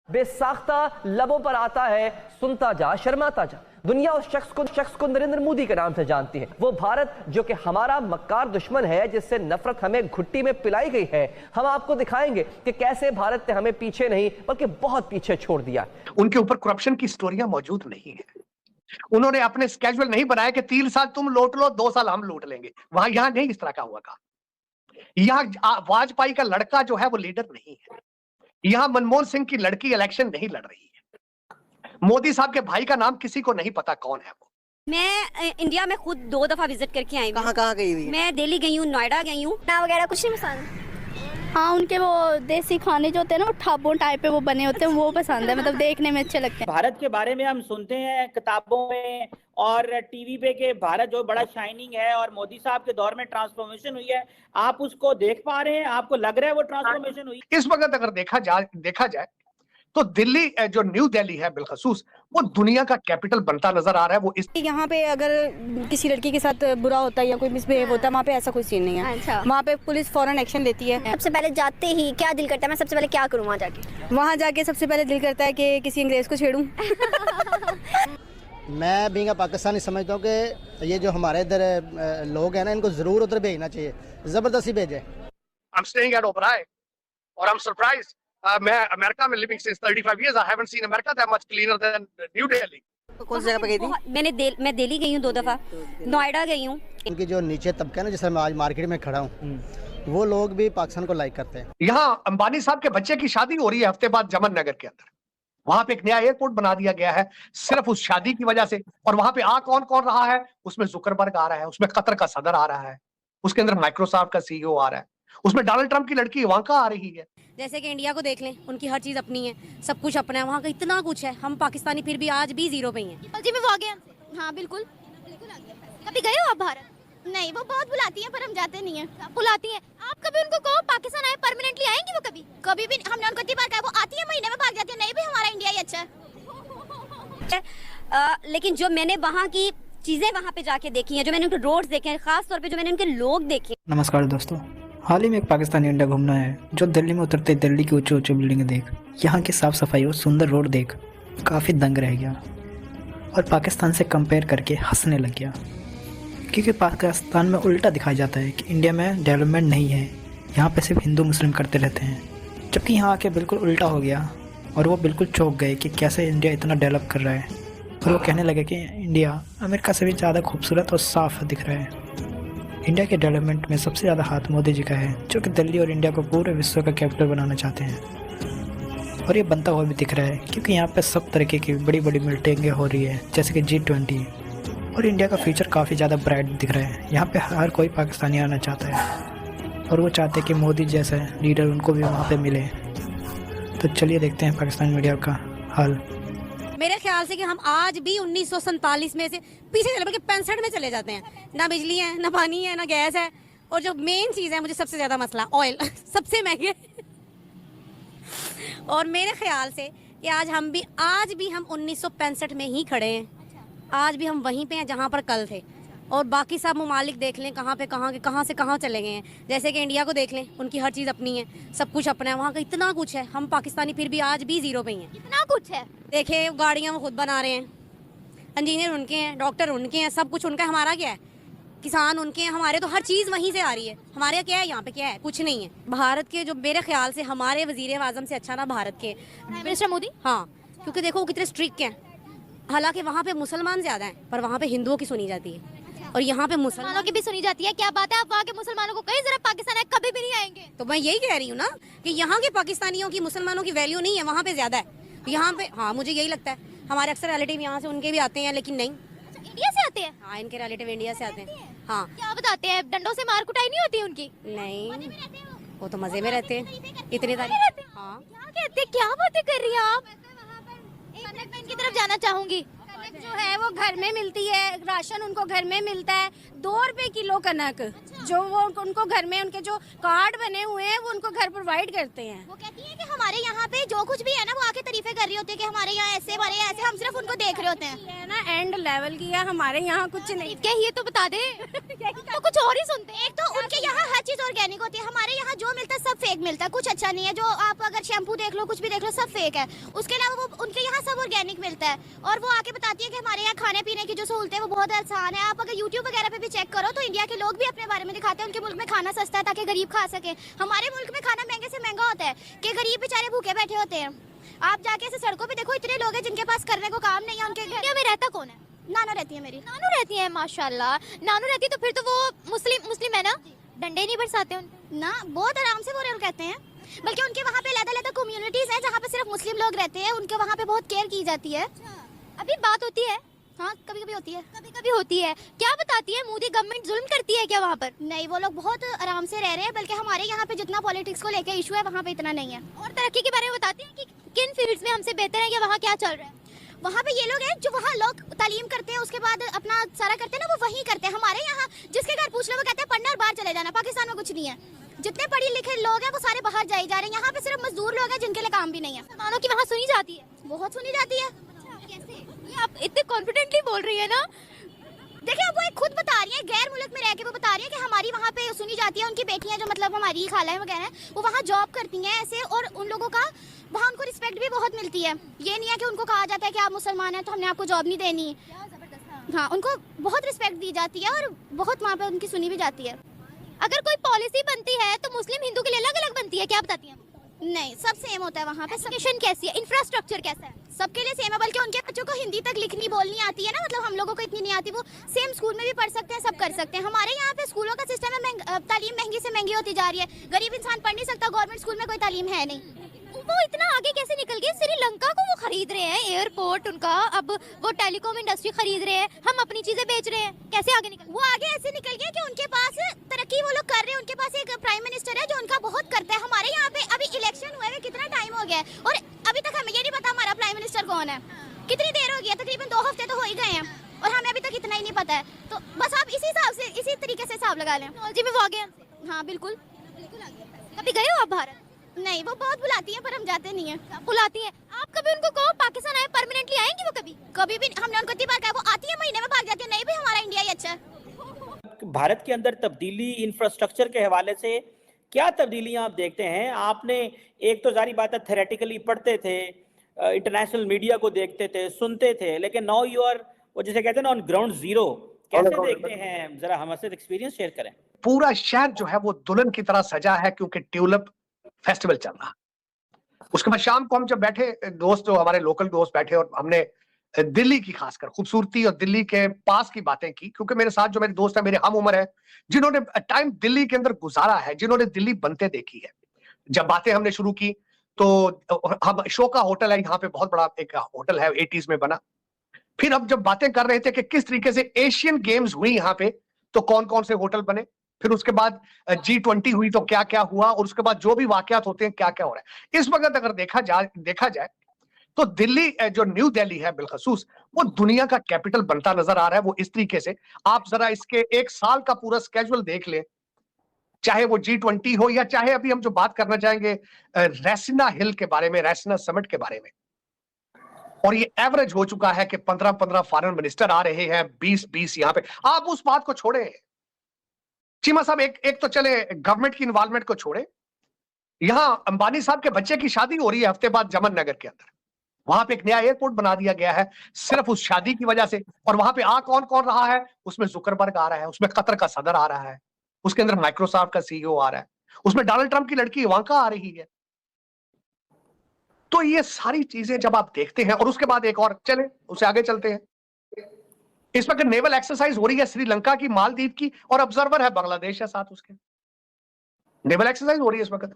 बेसाख्ता लबों पर आता है, सुनता जा शर्माता जा। दुनिया उस शख्स को नरेंद्र मोदी के नाम से जानती है। वो भारत जो कि हमारा मक्कार दुश्मन है, जिससे नफरत हमें घुट्टी में पिलाई गई है। हम आपको दिखाएंगे कि कैसे भारत ने हमें पीछे नहीं बल्कि बहुत पीछे छोड़ दिया। उनके ऊपर करप्शन की स्टोरियां मौजूद नहीं है। उन्होंने अपने स्केड्यूल नहीं बनाया कि 3 साल तुम लौट लो, 2 साल हम लूट लेंगे। वहां यहां नहीं इस तरह का हुआ का। यहाँ वाजपेयी का लड़का जो है वो लीडर नहीं है। यहाँ मनमोहन सिंह की लड़की इलेक्शन नहीं लड़ रही है। मोदी साहब के भाई का नाम किसी को नहीं पता कौन है वो। मैं इंडिया में खुद 2 दफा विजिट करके आई हूँ। कहाँ गई हुई? मैं दिल्ली गई हूँ, नोएडा गई हूँ। ना वगैरह कुछ नहीं पसंद। हाँ, उनके वो देसी खाने जो होते हैं ना, वो ठाबों टाइप पे वो बने होते हैं, वो पसंद है। मतलब देखने में अच्छे लगते हैं। भारत के बारे में हम सुनते हैं किताबों में और टीवी पे के भारत जो बड़ा शाइनिंग है और मोदी साहब के दौर में ट्रांसफॉर्मेशन हुई है। आप उसको देख पा रहे हैं? आपको लग रहा है वो ट्रांसफॉर्मेशन हुई? इस वक्त अगर देखा जाए तो दिल्ली जो न्यू दिल्ली है बिलखसूस, वो दुनिया का कैपिटल बनता नजर आ रहा है। वो इस यहाँ पे अगर किसी लड़की के साथ बुरा होता है या कोई मिसबिहेव होता है, वहाँ पे ऐसा कोई सीन नहीं है। अच्छा। वहाँ पे पुलिस फौरन एक्शन लेती है। सबसे पहले जाते ही क्या दिल करता है, मैं सबसे पहले क्या करूँ वहाँ जाके? वहाँ जाके सबसे पहले दिल करता है कि किसी अंग्रेज को छेड़ूं। मैं बीइंग अ पाकिस्तानी समझता हूँ कि ये जो हमारे इधर लोग हैं ना, इनको जरूर उधर भेजना चाहिए, जबरदस्ती भेजे। I'm staying at Oberoi और I'm surprised. मैं अमेरिका में living since 35 years. I haven't seen America that much cleaner than New Delhi. कौन सी जगह पे गई थी? मैं दिल्ली गई हूँ 2 दफा, नोएडा गई हूँ। उनकी जो नीचे तबका है ना, जैसे मैं आज मार्केट में खड़ा हूँ, वो लोग भी पाकिस्तान को लाइक करते हैं। यहाँ अंबानी साहब के बच्चे की शादी हो रही है हफ्ते बाद जमन नगर के अंदर। वहां पे एक नया एयरपोर्ट बना दिया गया है सिर्फ उस शादी की वजह से। और वहां पे कौन कौन रहा है? उसमें जुकरबर्ग आ रहा है, उसमें कतर का सदर आ रहा है, उसके अंदर माइक्रोसॉफ्ट का सीईओ आ रहा है, उसमें डोनाल्ड ट्रंप की लड़की इवांका आ रही है। जैसे कि इंडिया को देख लें, उनकी हर चीज़ अपनी है, सब कुछ अपना है। वहाँ का इतना कुछ है, हम पाकिस्तानी फिर भी आज भी जीरो पे ही हैं। जी, मैं वो आ गया। हाँ बिल्कुल। कभी गए हो आप भारत? नहीं, वो बहुत बुलाती हैं पर हम जाते नहीं हैं। बुलाती हैं। आप कभी उनको कहो पाकिस्तान आए, परमानेंटली आएंगी वो? कभी भी हमने उनको इतनी बार कहा, वो आती है महीने में भाग जाती है। नहीं भी हमारा इंडिया ही अच्छा है। लेकिन जो मैंने वहाँ की चीज़ें वहाँ पे जाके देखी हैं, जो मैंने उनके रोड्स देखे हैं, खास तौर पे जो मैंने उनके लोग देखे। नमस्कार दोस्तों, हाल ही में एक पाकिस्तानी इंडिया घूमना है जो दिल्ली में उतरते दिल्ली की ऊंची ऊंची बिल्डिंगें देख, यहाँ की साफ़ सफाई और सुंदर रोड देख काफ़ी दंग रह गया और पाकिस्तान से कंपेयर करके हंसने लग गया। क्योंकि पाकिस्तान में उल्टा दिखाया जाता है कि इंडिया में डेवलपमेंट नहीं है, यहाँ पे सिर्फ हिंदू मुस्लिम करते रहते हैं। जबकि यहाँ आके बिल्कुल उल्टा हो गया और वो बिल्कुल चौंक गए कि कैसे इंडिया इतना डेवलप कर रहा है। और वो कहने लगे कि इंडिया अमेरिका से भी ज़्यादा खूबसूरत और साफ़ दिख रहा है। इंडिया के डेवलपमेंट में सबसे ज़्यादा हाथ मोदी जी का है, जो कि दिल्ली और इंडिया को पूरे विश्व का कैपिटल बनाना चाहते हैं। और ये बनता हुआ भी दिख रहा है क्योंकि यहाँ पे सब तरीके की बड़ी बड़ी मीटिंगें हो रही है, जैसे कि G20। और इंडिया का फ्यूचर काफ़ी ज़्यादा ब्राइट दिख रहा है। यहाँ पे हर कोई पाकिस्तानी आना चाहता है और वो चाहते हैं कि मोदी जैसे लीडर उनको भी वहाँ पे मिले। तो चलिए देखते हैं पाकिस्तान मीडिया का हाल। मेरे ख्याल से कि हम आज भी 1947 में से पीछे चले, बल्कि 65 में चले जाते हैं। ना बिजली है, ना पानी है, ना गैस है, और जो मेन चीज़ है, मुझे सबसे ज़्यादा मसला ऑयल सबसे महंगे। और मेरे ख्याल से कि आज भी हम 1965 में ही खड़े हैं। आज भी हम वहीं पे हैं जहाँ पर कल थे। और बाकी सब ममालिक देख लें कहाँ से कहाँ चले गए हैं। जैसे कि इंडिया को देख लें, उनकी हर चीज़ अपनी है, सब कुछ अपना है। वहाँ का इतना कुछ है, हम पाकिस्तानी फिर भी आज भी जीरो पे ही हैं। इतना कुछ है। देखें, गाड़ियाँ वो खुद बना रहे हैं, इंजीनियर उनके हैं, डॉक्टर उनके हैं, सब कुछ उनका। हमारा क्या है? किसान उनके हैं, हमारे तो हर चीज़ वहीं से आ रही है। हमारे क्या है यहाँ पे? क्या है? कुछ नहीं है। भारत के जो मेरे ख्याल से हमारे वज़ीर-ए-आज़म से अच्छा ना भारत के प्राइम मिनिस्टर मोदी। हाँ, क्योंकि देखो वो कितने स्ट्रिक्ट हैं। हालांकि वहाँ पे मुसलमान ज़्यादा हैं, पर वहाँ पे हिंदुओं की सुनी जाती है और यहाँ पे मुसलमानों की भी सुनी जाती है। क्या बात है? आप वहाँ के मुसलमानों को कहीं जरा पाकिस्तान आए कभी भी नहीं आएंगे। तो मैं यही कह रही हूँ ना कि यहाँ के पाकिस्तानियों की मुसलमानों की वैल्यू नहीं है, वहाँ पे ज़्यादा है। यहाँ पे हाँ, मुझे यही लगता है। हमारे अक्सर रिलेटिव यहाँ से उनके भी आते हैं, लेकिन नहीं। इंडिया से आते हैं? हाँ, इनके रिलेटिव इंडिया से आते हैं। हाँ। क्या बताते हैं? डंडों से मार कुटाई नहीं होती उनकी? नहीं, वो तो मजे में रहते हैं। इतने सारे। हाँ, क्या कहते हैं? क्या बातें कर रही हैं आप? मैं इनकी तरफ जाना चाहूंगी। जो है वो घर में मिलती है, राशन उनको घर में मिलता है। 2 रुपए किलो कनक जो वो उनको घर में, उनके जो कार्ड बने हुए हैं वो उनको घर प्रोवाइड करते हैं। वो कहती है कि हमारे यहाँ पे जो कुछ भी है ना, वो आके तारीफे कर रही होती है कि हमारे यहाँ ऐसे, हमारे यहाँ ऐसे, हम सिर्फ उनको देख रहे होते हैं। ये ना एंड लेवल की है, हमारे यहाँ कुछ नहीं। क्या ये तो बता दे तो कुछ और ही सुनते हैं। एक तो उनके यहाँ हर चीज ऑर्गेनिक होती है, हमारे यहाँ जो मिलता है सब फेक मिलता है, कुछ अच्छा नहीं है। जो आप अगर शैम्पू देख लो, कुछ भी देख लो, सब फेक है। उसके अलावा वो उनके यहाँ सब ऑर्गेनिक मिलता है, और वो आके बताती है कि हमारे यहाँ खाने पीने की जो सहूलतें हैं वो बहुत आसान है। आप अगर यूट्यूब वगैरह पे भी चेक करो तो इंडिया के लोग भी अपने बारे में दिखाते हैं, उनके मुल्क में खाना सस्ता है ताकि गरीब खा सके। हमारे मुल्क में खाना महंगे से महंगा होता है कि गरीब बेचारे भूखे बैठे होते हैं। आप जाके ऐसे सड़कों पे देखो, इतने लोग हैं जिनके पास करने को काम नहीं है। उनके घर में रहता कौन है? नानो रहती है मेरी। नानू रहती है, माशाल्लाह। नानू रहती है तो फिर तो वो मुस्लिम है ना? डंडे नहीं बरसाते उन ना, बहुत आराम से वो रहते हैं। बल्कि उनके वहाँ पे अलग-अलग कम्युनिटीज हैं जहाँ पे सिर्फ मुस्लिम लोग रहते हैं, उनके वहाँ पे बहुत केयर की जाती है। अभी बात होती है, हाँ कभी कभी होती है, कभी कभी होती है। क्या बताती है, मोदी गवर्नमेंट जुल्म करती है क्या वहाँ पर? नहीं, वो लोग बहुत आराम से रह रहे हैं। बल्कि हमारे यहाँ पे जितना पॉलिटिक्स को लेके इशू है वहाँ पे इतना नहीं है। और तरक्की के बारे में बताती है कि किन फील्ड्स में हमसे बेहतर है, या वहाँ क्या चल रहा है? वहाँ पे ये लोग हैं जो वहाँ लोग तालीम करते हैं, उसके बाद अपना सारा करते हैं ना, वो वही करते हैं। हमारे यहाँ जिसके घर पूछ लो वो कहते हैं पढ़ना और बाहर चले जाना। पाकिस्तान में कुछ नहीं है, जितने पढ़े लिखे लोग हैं वो सारे बाहर जाए जा रहे हैं। यहाँ पे सिर्फ मजदूर लोग हैं जिनके लिए काम भी नहीं है। मानो कि वहाँ सुनी जाती है, बहुत सुनी जाती है। कैसे? ये आप इतने कॉन्फिडेंटली बोल रही है ना। देखिए, वो एक खुद बता रही है, गैर मुल्क में रह के वो बता रही है कि हमारी वहाँ पे सुनी जाती है। उनकी बेटियां जो मतलब हमारी खालाएं वगैरह हैं, वो वहाँ जॉब करती हैं ऐसे, और उन लोगों का वहाँ उनको रिस्पेक्ट भी बहुत मिलती है। ये नहीं है कि उनको कहा जाता है कि आप मुसलमान हैं तो हमने आपको जॉब नहीं देनी। हाँ, उनको बहुत रिस्पेक्ट दी जाती है और बहुत वहाँ पे उनकी सुनी भी जाती है। अगर कोई पॉलिसी बनती है तो मुस्लिम हिंदू के लिए अलग अलग बनती है, क्या बताती हैं? नहीं, सब सेम होता है वहाँ पे। एजुकेशन कैसी है, इंफ्रास्ट्रक्चर कैसा है? सबके लिए सेम है। बल्कि उनके बच्चों को हिंदी तक लिखनी बोलनी आती है ना, मतलब हम लोगों को इतनी नहीं आती। वो सेम स्कूल में भी पढ़ सकते हैं, सब कर सकते हैं। हमारे यहाँ पे स्कूलों का सिस्टम है, तालीम महंगी से महंगी होती जा रही है। गरीब इंसान पढ़ नहीं सकता, गवर्नमेंट स्कूल में कोई तालीम है नहीं। वो इतना आगे कैसे निकल गए? श्रीलंका को वो खरीद रहे हैं, एयरपोर्ट उनका, अब वो टेलीकॉम इंडस्ट्री खरीद रहे हैं, हम अपनी चीजें बेच रहे हैं। कैसे आगे निकल? वो आगे ऐसे निकल गए कि उनके पास तरक्की वो लोग कर रहे हैं। उनके पास एक प्राइम मिनिस्टर है जो उनका बहुत करता है। हमारे यहाँ पे अभी इलेक्शन हुए हुए कितना टाइम हो गया है और अभी तक हमें ये नहीं पता हमारा प्राइम मिनिस्टर कौन है। कितनी देर हो गई है? तकरीबन 2 हफ्ते तो हो ही गए हैं और हमें अभी तक इतना ही नहीं पता है। तो बस आप इसी हिसाब से, इसी तरीके से हिसाब लगा लें। टेक्नोलॉजी में वो आगे हैं। हाँ बिल्कुल। कभी गए हो आप भारत? नहीं, वो बहुत बुलाती हैं पर हम जाते नहीं हैं। बुलाती है? आप कभी उनको कहो पाकिस्तान आए, परमानेंटली आएंगी वो? कभी भी हमने उनको इतनी बार कहा, वो आती है महीने में भाग जाती है। नहीं भी, हमारा इंडिया ही अच्छा है। भारत के अंदर तब्दीली इंफ्रास्ट्रक्चर के हवाले से क्या तब्दीलियां आप देखते हैं? आपने एक तो जारी बात है थेरेटिकली पढ़ते थे, इंटरनेशनल मीडिया को देखते थे, सुनते थे, लेकिन नाउ यू आर, वो जिसे कहते हैं ना, ऑन ग्राउंड जीरो। कैसे देखते हैं? जरा हमसे एक्सपीरियंस शेयर करें। पूरा शहर जो है वो दुल्हन की तरह सजा है क्योंकि ट्यूलिप फेस्टिवल चल रहा। उसके बाद शाम को हम जब बैठे, दोस्त जो हमारे लोकल दोस्त बैठे, और हमने दिल्ली की खासकर खूबसूरती और दिल्ली के पास की बातें की, क्योंकि मेरे साथ जो मेरे दोस्त हैं, मेरे हम उम्र है, जिन्होंने टाइम दिल्ली के अंदर गुजारा है, जिन्होंने दिल्ली बनते देखी है। जब बातें हमने शुरू की तो हम, शोका होटल है यहाँ पे, बहुत बड़ा एक होटल है, 80s में बना। फिर अब जब बातें कर रहे थे कि किस तरीके से एशियन गेम्स हुई यहाँ पे, तो कौन कौन से होटल बने, फिर उसके बाद G20 हुई तो क्या क्या हुआ, और उसके बाद जो भी वाकयात होते हैं क्या क्या हो रहा है। इस वक्त अगर देखा जाए तो दिल्ली, जो न्यू दिल्ली है बिलखसूस, वो दुनिया का कैपिटल बनता नजर आ रहा है। वो इस तरीके से, आप जरा इसके 1 साल का पूरा स्केड्यूल देख लें, चाहे वो G20 हो, या चाहे अभी हम जो बात करना चाहेंगे रैसिना हिल के बारे में, रैसिना समिट के बारे में। और ये एवरेज हो चुका है कि 15-15 फॉरेन मिनिस्टर आ रहे हैं, 20-20 यहाँ पे। आप उस बात को छोड़े चीमा साहब, एक तो चले गवर्नमेंट की इन्वॉल्वमेंट को छोड़े, यहां अंबानी साहब के बच्चे की शादी हो रही है हफ्ते बाद जमन नगर के अंदर। वहां पे एक नया एयरपोर्ट बना दिया गया है सिर्फ उस शादी की वजह से। और वहां पे कौन कौन रहा है? उसमें जुकरबर्ग आ रहा है, उसमें कतर का सदर आ रहा है, उसके अंदर माइक्रोसॉफ्ट का सीईओ आ रहा है, उसमें डोनाल्ड ट्रंप की लड़की इवांका आ रही है। तो ये सारी चीजें जब आप देखते हैं, और उसके बाद एक और, चले उससे आगे चलते हैं। इस वक्त नेवल एक्सरसाइज हो रही है श्रीलंका की, मालदीव की, और ऑब्जर्वर है बांग्लादेश है साथ उसके। नेवल एक्सरसाइज हो रही है इस वक्त।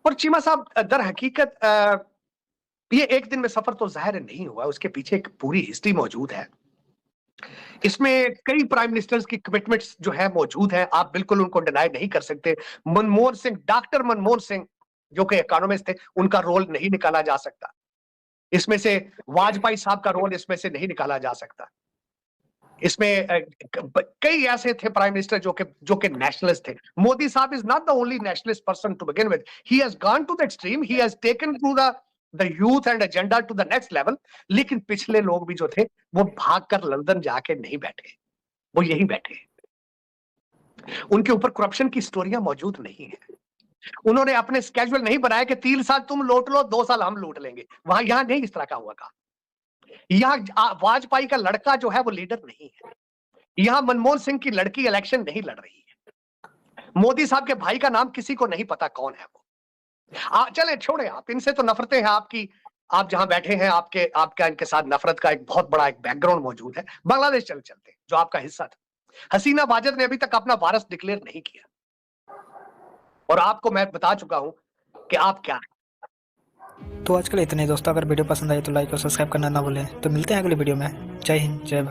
और चीमा साहब, दर हकीकत ये एक दिन में सफर तो जाहिर नहीं हुआ, उसके पीछे एक पूरी हिस्ट्री मौजूद है। इसमें कई प्राइम मिनिस्टर्स की कमिटमेंट्स जो है मौजूद है, आप बिल्कुल उनको डिनाई नहीं कर सकते। मनमोहन सिंह, डॉक्टर मनमोहन सिंह जो कि इकोनॉमिस्ट थे, उनका रोल नहीं निकाला जा सकता। इसमें से वाजपेयी साहब का रोल इसमें से नहीं निकाला जा सकता। इसमें कई ऐसे थे प्राइम मिनिस्टर जो कि नेशनलिस्ट थे। मोदी साहब is not the only nationalist person to begin with, he has gone to the extreme, he has taken to the youth and agenda to the next level. लेकिन पिछले लोग भी जो थे वो भागकर लंदन जाके नहीं बैठे, वो यही बैठे। उनके ऊपर करप्शन की स्टोरियां मौजूद नहीं है। उन्होंने अपने स्केड्यूल नहीं बनाया कि 3 साल तुम लूट लो, 2 साल हम लूट लेंगे। वहां यहां नहीं इस तरह का हुआ का। यहाँ वाजपेयी का लड़का जो है वो लीडर नहीं है। यहां मनमोहन सिंह की लड़की इलेक्शन नहीं लड़ रही है। मोदी साहब के भाई का नाम किसी को नहीं पता कौन है वो। चले छोड़े, आप इनसे तो नफरतें हैं आपकी। आप जहां बैठे हैं आपका इनके साथ नफरत का एक बहुत बड़ा एक बैकग्राउंड मौजूद है। बांग्लादेश चलते जो आपका हिस्सा था। हसीना वाजिद ने अभी तक अपना वारस डिक्लेयर नहीं किया, और आपको मैं बता चुका हूं कि आप क्या हैं। तो आजकल इतने दोस्तों, अगर वीडियो पसंद आई तो लाइक और सब्सक्राइब करना ना भूलें। तो मिलते हैं अगले वीडियो में। जय हिंद, जय भारत।